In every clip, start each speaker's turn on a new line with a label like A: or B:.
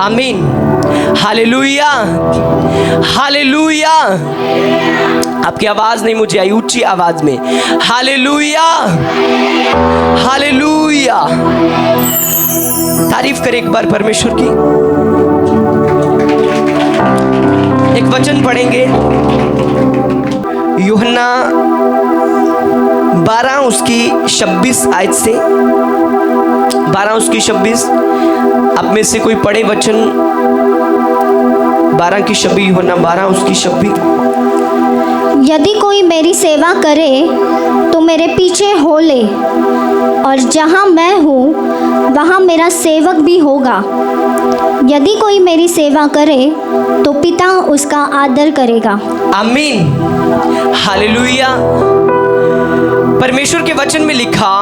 A: आमीन। Hallelujah, hallelujah. आपकी आवाज नहीं मुझे आई, ऊंची आवाज में हालेलुया, हालेलुया। तारीफ करें एक बार परमेश्वर की। एक वचन पढ़ेंगे, यूहन्ना 12 उसकी 26 आयत से, 12 उसकी 26। आप में से कोई पढ़े वचन 12 की 26, यूहन्ना 12 उसकी 26।
B: यदि कोई मेरी सेवा करे तो मेरे पीछे हो ले, और जहाँ मैं हूँ वहाँ मेरा सेवक भी होगा। यदि कोई मेरी सेवा करे तो पिता उसका आदर करेगा।
A: आमीन, हालेलुया। परमेश्वर के वचन में लिखा,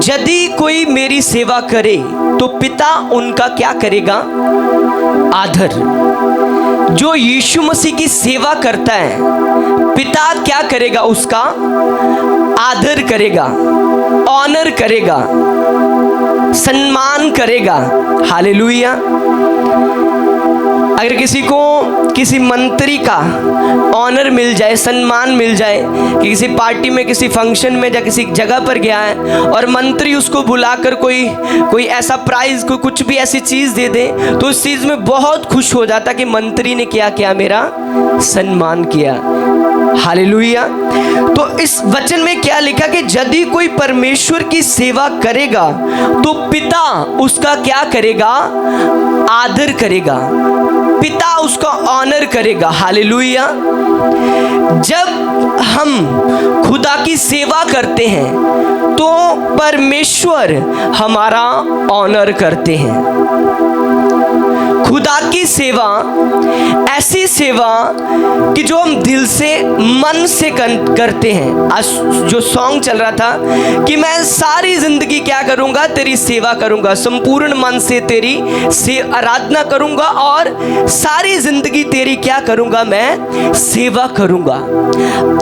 A: यदि कोई मेरी सेवा करे तो पिता उनका क्या करेगा? आदर। जो यीशु मसीह की सेवा करता है, पिता क्या करेगा? उसका आदर करेगा, ऑनर करेगा, सम्मान करेगा। हालेलुया। अगर किसी को किसी मंत्री का ऑनर मिल जाए, सम्मान मिल जाए, कि किसी पार्टी में, किसी फंक्शन में या किसी जगह पर गया है और मंत्री उसको बुलाकर कोई ऐसा प्राइज, कोई कुछ भी ऐसी चीज़ दे दे, तो उस चीज़ में बहुत खुश हो जाता कि मंत्री ने क्या किया? मेरा सम्मान किया। हालेलुया। तो इस वचन में क्या लिखा कि यदि कोई परमेश्वर की सेवा करेगा तो पिता उसका क्या करेगा? आदर करेगा, पिता उसका ऑनर करेगा। हालेलुया। जब हम खुदा की सेवा करते हैं तो परमेश्वर हमारा ऑनर करते हैं। खुदा की सेवा ऐसी सेवा कि जो हम दिल से, मन से करते हैं। आज जो सॉन्ग चल रहा था कि मैं सारी जिंदगी क्या करूंगा? तेरी सेवा करूंगा, संपूर्ण मन से तेरी आराधना करूंगा और सारी जिंदगी तेरी क्या करूंगा? मैं सेवा करूंगा।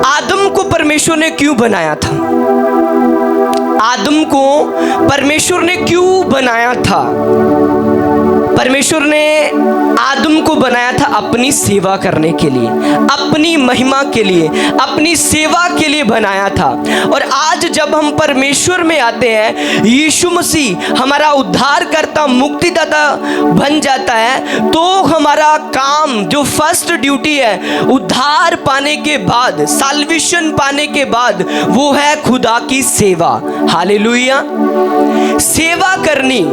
A: आदम को परमेश्वर ने क्यों बनाया था? आदम को परमेश्वर ने क्यों बनाया था? परमेश्वर ने आदम को बनाया था अपनी सेवा करने के लिए, अपनी महिमा के लिए, अपनी सेवा के लिए बनाया था। और आज जब हम परमेश्वर में आते हैं, यीशु मसीह हमारा उद्धारकर्ता, मुक्तिदाता बन जाता है, तो हमारा काम, जो फर्स्ट ड्यूटी है उद्धार पाने के बाद, साल्वेशन पाने के बाद, वो है खुदा की सेवा। हालेलुया। सेवा करनी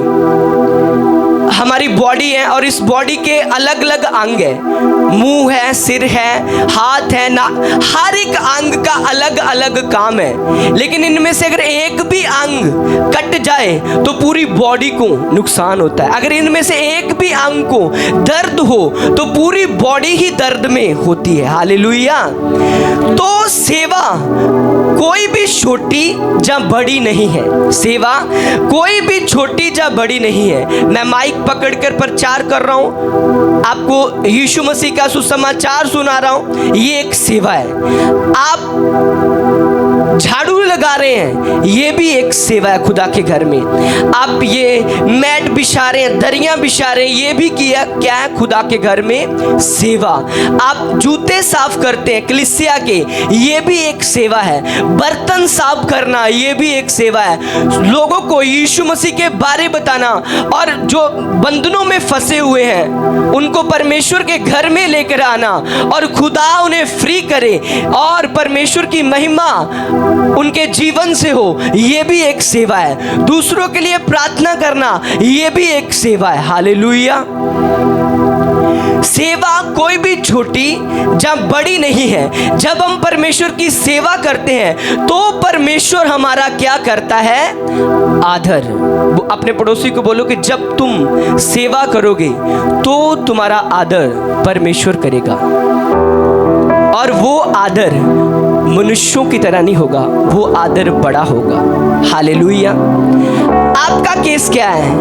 A: हमारी बॉडी है और इस बॉडी के अलग अलग अंग है, मुंह है, सिर है, हाथ है, ना, हर एक अंग का अलग अलग काम है। लेकिन इनमें से अगर एक भी अंग कट जाए तो पूरी बॉडी को नुकसान होता है। अगर इनमें से एक भी अंग को दर्द हो तो पूरी बॉडी ही दर्द में होती है। हालेलुया। तो सेवा कोई भी छोटी या बड़ी नहीं है। सेवा कोई भी छोटी या बड़ी नहीं है। मैं माइक पकड़कर प्रचार कर रहा हूं, आपको यीशु मसीह का सुसमाचार सुना रहा हूं, ये एक सेवा है। आप झाड़ू लगा रहे हैं, ये भी एक सेवा है खुदा के घर में। आप ये मैट बिछा रहे हैं, दरियां बिछा रहे हैं, ये भी क्या है? खुदा के घर में सेवा। आप जूते साफ करते हैं कलीसिया के, ये भी एक सेवा है। बर्तन साफ करना, ये भी एक सेवा है। लोगों को यीशु मसीह के बारे बताना, और जो बंधनों में फंसे हुए हैं उनको परमेश्वर के घर में लेकर आना, और खुदा उन्हें फ्री करे और परमेश्वर की महिमा उनके जीवन से हो, ये भी एक सेवा है। दूसरों के लिए प्रार्थना करना, ये भी एक सेवा है। हालेलुया। सेवा कोई भी छोटी या बड़ी नहीं है। जब हम परमेश्वर की सेवा करते हैं तो परमेश्वर हमारा क्या करता है? आदर। अपने पड़ोसी को बोलो कि जब तुम सेवा करोगे तो तुम्हारा आदर परमेश्वर करेगा, और वो आदर मनुष्यों की तरह नहीं होगा, वो आदर बड़ा होगा। हालेलुया। आपका केस क्या है?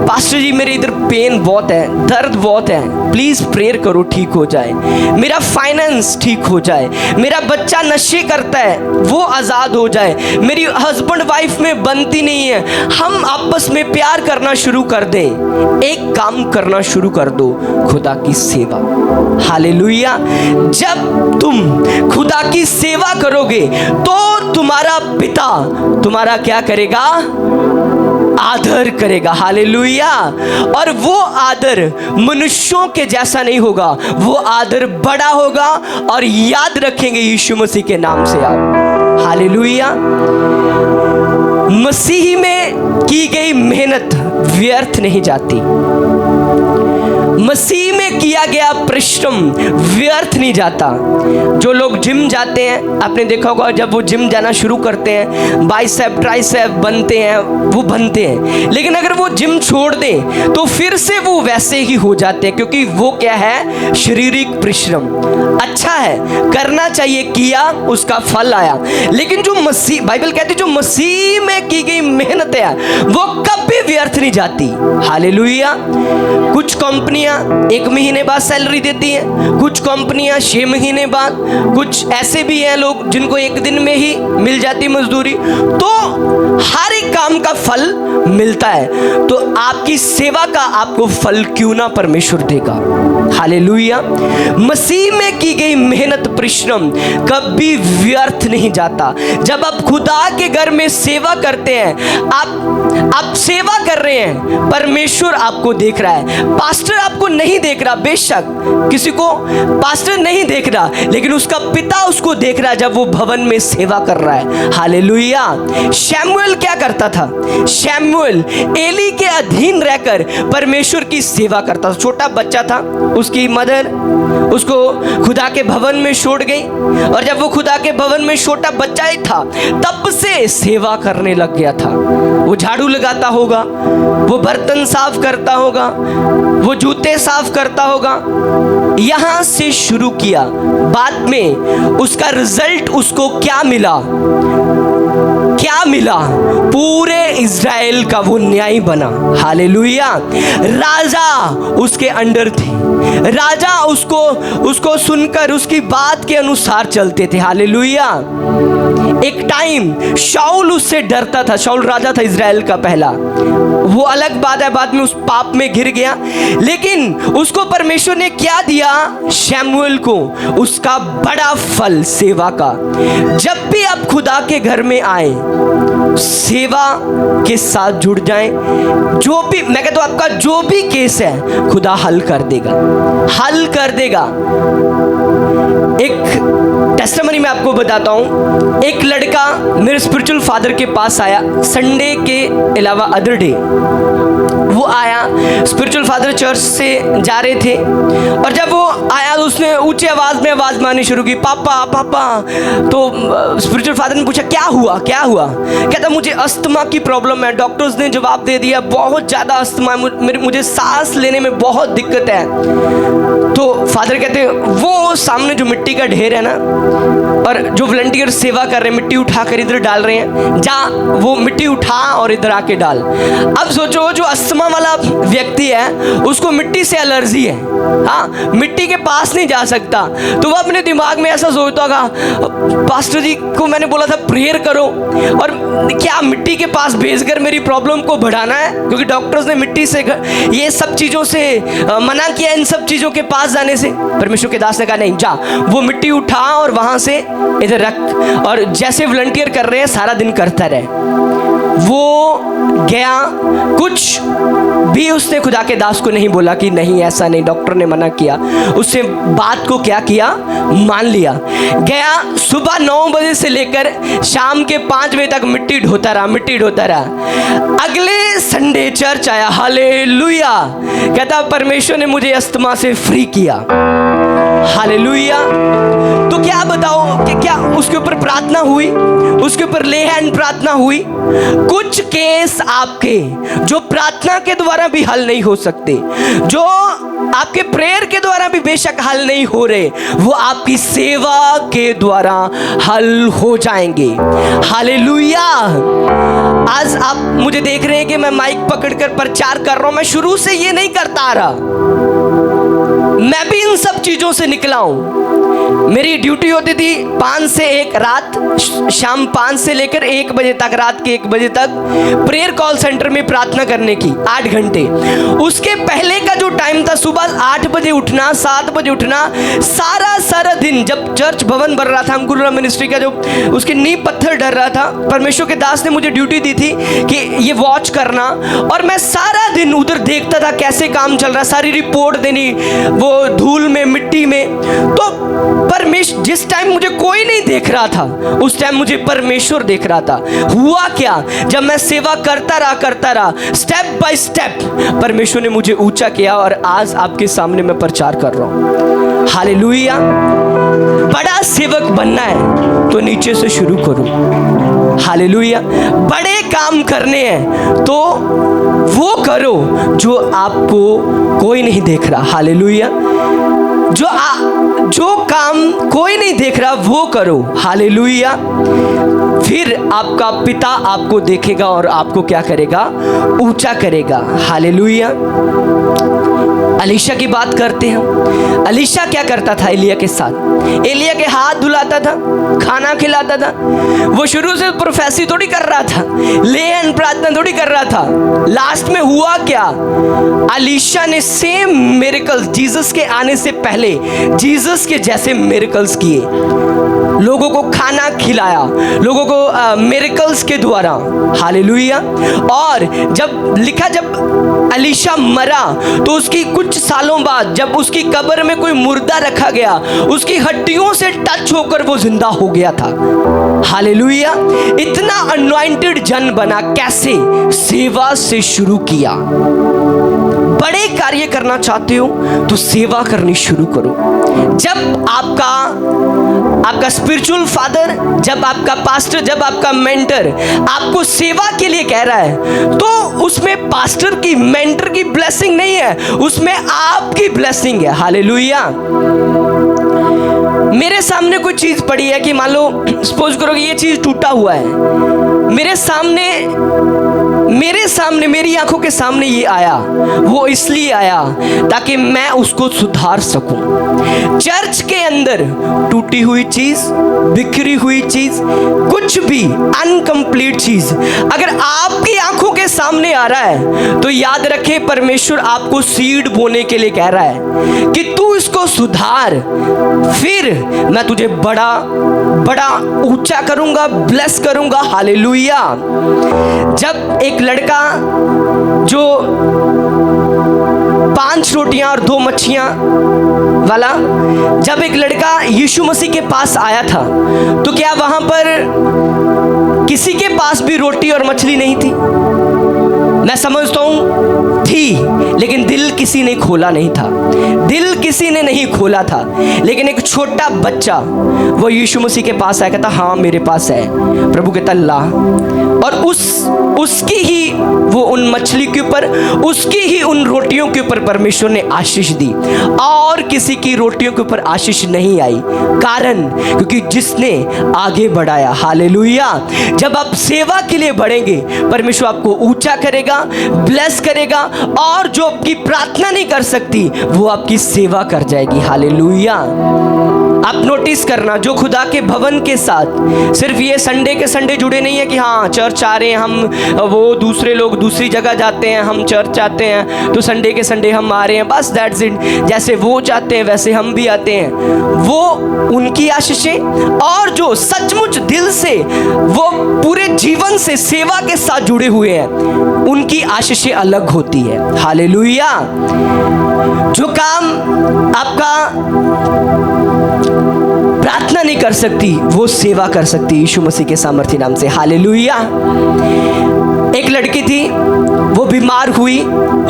A: पास्टर जी मेरे इधर पेन बहुत है, दर्द बहुत है, प्लीज प्रेयर करो ठीक हो जाए। मेरा फाइनेंस ठीक हो जाए, मेरा बच्चा नशे करता है वो आज़ाद हो जाए, मेरी हस्बैंड वाइफ में बनती नहीं है, हम आपस में प्यार करना शुरू कर दें। एक काम करना शुरू कर दो, खुदा की सेवा। हालेलुया। जब तुम खुदा की सेवा करोगे तो तुम्हारा पिता तुम्हारा क्या करेगा? आदर करेगा। हालेलुया। और वो आदर मनुष्यों के जैसा नहीं होगा, वो आदर बड़ा होगा और याद रखेंगे यीशु मसीह के नाम से आप। हालेलुया। मसीह में की गई मेहनत व्यर्थ नहीं जाती, मसीह में किया गया परिश्रम व्यर्थ नहीं जाता। जो लोग जिम जाते हैं, आपने देखा होगा जब वो जिम जाना शुरू करते हैं, बाइसेप ट्राइसेप बनते हैं, वो बनते हैं, लेकिन अगर वो जिम छोड़ दें तो फिर से वो वैसे ही हो जाते हैं, क्योंकि वो क्या है? शारीरिक परिश्रम। अच्छा है, करना चाहिए, किया, उसका फल आया। लेकिन जो मसीह, बाइबल कहती है जो मसीह में की गई मेहनत है वो कभी व्यर्थ नहीं जाती। हालेलुया। कुछ कंपनियां 1 महीने बाद सैलरी देती हैं, कुछ कंपनियां 6 महीने बाद, कुछ ऐसे भी हैं लोग जिनको 1 दिन में ही मिल जाती मजदूरी। तो हर एक काम का फल मिलता है, तो आपकी सेवा का आपको फल क्यों ना परमेश्वर देगा। हालेलुया। मसीह में की गई मेहनत परिश्रम कभी व्यर्थ नहीं जाता। जब आप खुदा के घर में सेवा करते हैं, आप सेवा कर रहे हैं, परमेश्वर आपको देख रहा है। पास्टर आपको नहीं देख रहा, बेशक किसी को पास्टर नहीं देख रहा, लेकिन उसका पिता उसको देख रहा है जब वो भवन में सेवा कर रहा है। हालेलुया। शमूएल क्या करता था? शमूएल एली के अधीन रहकर परमेश्वर की सेवा करता था। छोटा बच्चा था, उसकी मदर उसको खुदा के भवन में छोड़ गई, और जब वो खुदा के भवन में छोटा बच्चा ही था तब से सेवा करने लग गया था। वो झाड़ू लगाता होगा, वो बर्तन साफ करता होगा, वो जूते साफ करता होगा। यहां से शुरू किया, बाद में उसका रिजल्ट उसको क्या मिला? क्या मिला? पूरे इज़राइल का वो न्यायी बना। हालेलुया। राजा उसके अंडर थे, राजा उसको सुनकर उसकी बात के अनुसार चलते थे। हालेलुया। एक टाइम शाऊल उससे डरता था। शाऊल राजा था इज़राइल का पहला, वो अलग बात है, बाद में उस पाप में गिर गया, लेकिन उसको परमेश्वर ने क्या दिया? शमूएल को उसका बड़ा फल सेवा का। जब भी आप खुदा के घर में आए, सेवा के साथ जुड़ जाएं, जो भी, मैं कहता हूं आपका जो भी केस है खुदा हल कर देगा, हल कर देगा। एक टेस्टिमनी मैं आपको बताता हूं। एक लड़का मेरे स्पिरिचुअल फादर के पास आया, संडे के अलावा अदर डे वो आया। स्पिरिचुअल फादर चर्च से जा रहे थे, और जब वो आया तो उसने ऊंची आवाज में आवाज मारनी शुरू की, पापा पापा। तो स्पिरिचुअल फादर ने पूछा क्या हुआ, क्या हुआ? कहता मुझे अस्थमा की प्रॉब्लम है। डॉक्टर्स ने जवाब दे दिया बहुत ज़्यादा अस्थमा है, मुझे सांस लेने में बहुत दिक्कत है। तो फादर कहते वो सामने जो मिट्टी का ढेर है ना, और जो वॉलंटियर सेवा कर रहे हैं, मिट्टी उठा कर इधर डाल रहे हैं, जा वो मिट्टी उठा और इधर आके डाल। अब सोचो जो अस्थमा वाला व्यक्ति है उसको मिट्टी से एलर्जी है, हाँ, मिट्टी के पास नहीं जा सकता। तो वो अपने दिमाग में ऐसा सोचता होगा, पास्टर जी को मैंने बोला था प्रेयर करो, और क्या मिट्टी के पास भेजकर मेरी प्रॉब्लम को बढ़ाना है? क्योंकि डॉक्टर्स ने मिट्टी से ये सब चीज़ों से मना किया, इन सब चीज़ों के पास जाने से। परमेश्वर के दास ने कहा नहीं, जा वो मिट्टी उठा और वहाँ से इधर रख, और जैसे वॉलंटियर कर रहे हैं सारा दिन करता रहे। वो गया, कुछ भी उसने खुदा के दास को नहीं बोला कि नहीं ऐसा नहीं, डॉक्टर ने मना किया। उसने बात को क्या किया? मान लिया। गया, सुबह 9 बजे से लेकर शाम के 5 बजे तक मिट्टी ढोता रहा, मिट्टी ढोता रहा। अगले संडे चर्च आया, हालेलुया। कहता परमेश्वर ने मुझे अस्थमा से फ्री किया। हालेलुया। तो क्या बताओ कि क्या उसके ऊपर प्रार्थना हुई, उसके ऊपर ले हैंड प्रार्थना हुई। कुछ केस आपके जो प्रार्थना के द्वारा भी हल नहीं हो सकते, जो आपके प्रेयर के द्वारा भी बेशक हल नहीं हो रहे, वो आपकी सेवा के द्वारा हल हो जाएंगे। हालेलुया। आज आप मुझे देख रहे हैं कि मैं माइक पकड़कर प्रचार कर रहा हूं, मैं शुरू से ये नहीं करता आ रहा, मैं भी इन सब चीजों से निकला हूं। मेरी ड्यूटी होती थी 5 से 1 रात, शाम 5 से लेकर 1 बजे तक, रात के 1 बजे तक प्रेयर कॉल सेंटर में प्रार्थना करने की 8 घंटे। उसके पहले का जो टाइम था, सुबह 8 बजे उठना, 7 बजे उठना, सारा दिन जब चर्च भवन बन रहा था, अंकुर मिनिस्ट्री का जो उसकी नींव पत्थर डर रहा था, परमेश्वर के दास ने मुझे ड्यूटी दी थी कि ये वॉच करना, और मैं सारा दिन उधर देखता था कैसे काम चल रहा, सारी रिपोर्ट देनी, वो धूल में, मिट्टी में। तो परमेश्वर, जिस टाइम मुझे कोई नहीं देख रहा था, उस टाइम मुझे परमेश्वर देख रहा था। हुआ क्या, जब मैं सेवा करता रहा, स्टेप बाय स्टेप परमेश्वर ने मुझे ऊंचा किया, और आज आपके सामने मैं प्रचार कर रहा हूं। हालेलुया। बड़ा सेवक बनना है तो नीचे से शुरू करो। हालेलुया। बड़े काम करने हैं तो वो करो जो आपको कोई नहीं देख रहा। हालेलुया। जो काम कोई नहीं देख रहा वो करो। हालेलुया। फिर आपका पिता आपको देखेगा और आपको क्या करेगा, ऊंचा करेगा। हालेलुया। एलीशा की बात करते हैं। एलीशा क्या करता था एलिया के साथ? एलिया के हाथ धुलाता था, खाना खिलाता था। वो शुरू से प्रोफेसी थोड़ी कर रहा था, लेन प्रार्थना थोड़ी कर रहा था। लास्ट में हुआ क्या, एलीशा ने सेम मिरेकल्स, जीसस के आने से पहले जीसस के जैसे मिरेकल्स किए, लोगों को खाना खिलाया, लोगों को मिरेकल्स के द्वारा। हालेलुया। और जब लिखा, जब एलीशा मरा तो उसकी कुछ सालों बाद जब उसकी कब्र में कोई मुर्दा रखा गया, उसकी हड्डियों से टच होकर वो जिंदा हो गया था। हालेलुया। इतना अनॉइंटेड जन बना, कैसे? सेवा से शुरू किया। बड़े कार्य करना चाहते हो तो सेवा करनी शुरू करो। जब आपका स्पिरिचुअल फादर, जब आपका पास्टर, जब आपका मेंटर आपको सेवा के लिए कह रहा है, तो उसमें पास्टर की, मेंटर की ब्लेसिंग नहीं है, उसमें आपकी ब्लेसिंग है। हालेलुया। मेरे सामने कोई चीज पड़ी है कि मान लो, सपोज करो कि ये चीज टूटा हुआ है, मेरे सामने मेरी आंखों के सामने ये आया, वो इसलिए आया ताकि मैं उसको सुधार सकूं। चर्च के अंदर टूटी हुई चीज, बिखरी हुई चीज, कुछ भी अनकंप्लीट चीज अगर आपकी आंखों के सामने आ रहा है, तो याद रखे परमेश्वर आपको सीड बोने के लिए कह रहा है कि तू इसको सुधार, फिर मैं तुझे बड़ा बड़ा ऊंचा करूंगा, ब्लेस करूंगा। हालेलुया। जब एक लड़का जो 5 रोटियां और 2 मच्छियां वाला, जब एक लड़का यीशु मसीह के पास आया था, तो क्या वहां पर किसी के पास भी रोटी और मछली नहीं थी? मैं समझता हूं थी, लेकिन दिल किसी ने खोला नहीं था, दिल किसी ने नहीं खोला था। लेकिन एक छोटा बच्चा वो यीशु मसीह के पास आया, कहता हाँ मेरे पास है। प्रभु कहता ला, और उसकी ही वो उन मछली के ऊपर, उसकी ही उन रोटियों के ऊपर परमेश्वर ने आशीष दी, और किसी की रोटियों के ऊपर आशीष नहीं आई। कारण, क्योंकि जिसने आगे बढ़ाया। हालेलुया। जब आप सेवा के लिए बढ़ेंगे, परमेश्वर आपको ऊंचा करेगा, ब्लेस करेगा, और जो आपकी प्रार्थना नहीं कर सकती वो आपकी सेवा कर जाएगी। हालेलुया। आप नोटिस करना, जो खुदा के भवन के साथ सिर्फ ये संडे के संडे जुड़े नहीं है कि हाँ चर्च आ रहे हैं हम, वो दूसरे लोग दूसरी जगह जाते हैं, हम चर्च आते हैं तो संडे के संडे हम आ रहे हैं, बस दैट्स इट। जैसे वो जाते हैं वैसे हम भी आते हैं, वो उनकी आशीषें। और जो सचमुच दिल से, वो पूरे जीवन से सेवा के साथ जुड़े हुए हैं, उनकी आशीषें अलग होती है। हालेलुया। जो काम आपका प्रार्थना नहीं कर सकती वो सेवा कर सकती, यीशु मसीह के सामर्थ्य नाम से। हालेलुया। एक लड़की थी, वो बीमार हुई,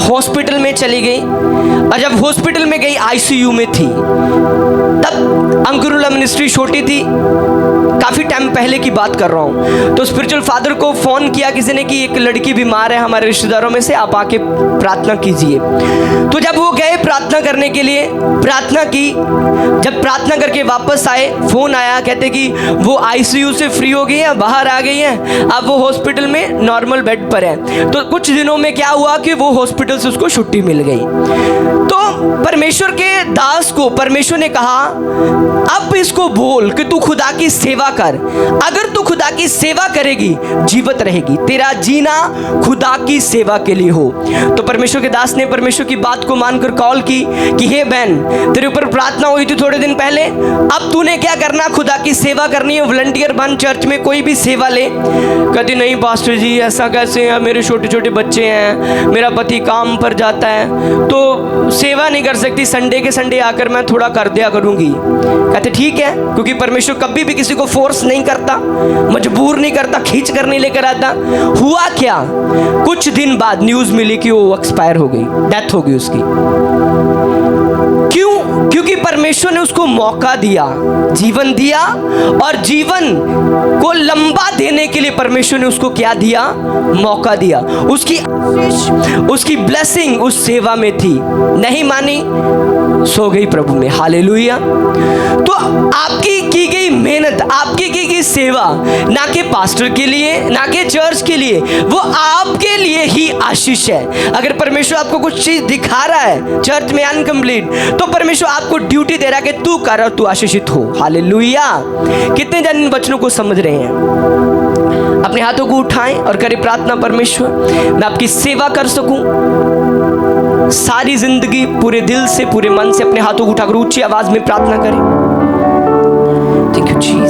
A: हॉस्पिटल में चली गई, और जब हॉस्पिटल में गई आईसीयू में थी। तब अंकुरुला मिनिस्ट्री छोटी थी, काफ़ी टाइम पहले की बात कर रहा हूँ। तो स्पिरिचुअल फादर को फ़ोन किया किसी ने कि एक लड़की बीमार है हमारे रिश्तेदारों में से, आप आके प्रार्थना कीजिए। तो जब वो गए प्रार्थना करने के लिए, प्रार्थना की, जब प्रार्थना करके वापस आए, फ़ोन आया, कहते कि वो आईसीयू से फ्री हो गई है, बाहर आ गई है, अब वो हॉस्पिटल में नॉर्मल बेड पर है। तो कुछ दिनों में क्या हुआ कि वो हॉस्पिटल से उसको छुट्टी मिल गई। तो परमेश्वर के दास को परमेश्वर ने कहा, अब इसको बोल कि तू खुदा की सेवा कर। अगर तू खुदा की सेवा करेगी, जीवित रहेगी, तेरा जीना खुदा की सेवा के लिए हो। तो परमेश्वर के दास ने परमेश्वर की बात को मानकर कॉल की कि हे बहन, तेरे ऊपर प्रार्थना हुई थी थोड़े दिन पहले, अब तूने क्या करना, खुदा की सेवा करनी है, वॉलंटियर बन, चर्च में कोई भी सेवा ले। कहती नहीं पास्टर जी, ऐसा कैसे है, मेरे छोटे छोटे बच्चे हैं, मेरा पति काम पर जाता है, तो सेवा नहीं कर सकती, संडे के संडे आकर मैं थोड़ा कर दिया करूंगी। कहते ठीक है, क्योंकि परमेश्वर कभी भी किसी को फोर्स नहीं करता, मजबूर नहीं करता, खींच कर नहीं लेकर आता। हुआ क्या, कुछ दिन बाद न्यूज मिली कि वो एक्सपायर हो गई, डेथ हो गई उसकी। क्यों? क्योंकि परमेश्वर ने उसको मौका दिया, जीवन दिया, और जीवन को लंबा देने के लिए परमेश्वर ने उसको क्या दिया, मौका दिया। उसकी ब्लेसिंग उस सेवा में थी, नहीं मानी, सो गई प्रभु में। हालेलुया। तो आपकी की गई मेहनत, आपकी की गई सेवा, ना के पास्टर के लिए, ना के चर्च के लिए, वो आपके लिए ही आशीष है। अगर परमेश्वर आपको कुछ चीज दिखा रहा है चर्च में अनकम्प्लीट, तो परमेश्वर आपको ड्यूटी दे रहा है कि तू कर और तू आशीषित हो। हालेलुया। कितने जन इन वचनों को समझ रहे हैं? अपने हाथों को उठाएं और करें प्रार्थना, परमेश्वर मैं आपकी सेवा कर सकूं सारी जिंदगी, पूरे दिल से, पूरे मन से। अपने हाथों को उठाकर ऊंची आवाज में प्रार्थना करें। Thank you ji.